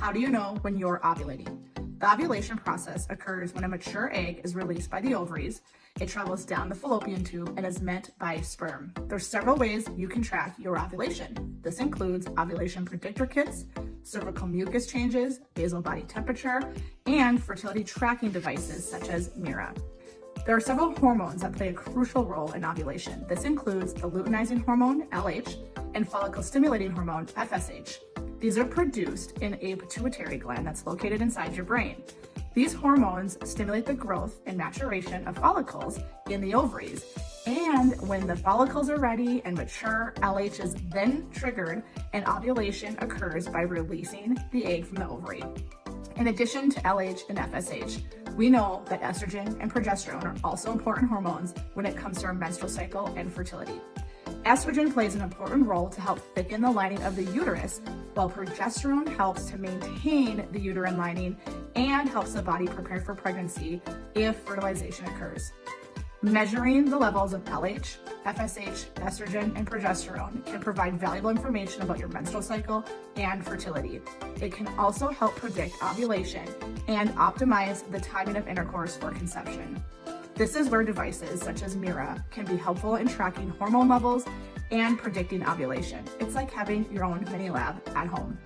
How do you know when you're ovulating? The ovulation process occurs when a mature egg is released by the ovaries. It travels down the fallopian tube and is met by sperm. There's several ways you can track your ovulation. This includes ovulation predictor kits, cervical mucus changes, basal body temperature, and fertility tracking devices such as Mira. There are several hormones that play a crucial role in ovulation. This includes the luteinizing hormone, LH, and follicle-stimulating hormone, FSH. These are produced in a pituitary gland that's located inside your brain. These hormones stimulate the growth and maturation of follicles in the ovaries. And when the follicles are ready and mature, LH is then triggered and ovulation occurs by releasing the egg from the ovary. In addition to LH and FSH, we know that estrogen and progesterone are also important hormones when it comes to our menstrual cycle and fertility. Estrogen plays an important role to help thicken the lining of the uterus, while progesterone helps to maintain the uterine lining and helps the body prepare for pregnancy if fertilization occurs. Measuring the levels of LH, FSH, estrogen, and progesterone can provide valuable information about your menstrual cycle and fertility. It can also help predict ovulation and optimize the timing of intercourse or conception. This is where devices such as Mira can be helpful in tracking hormone levels and predicting ovulation. It's like having your own mini lab at home.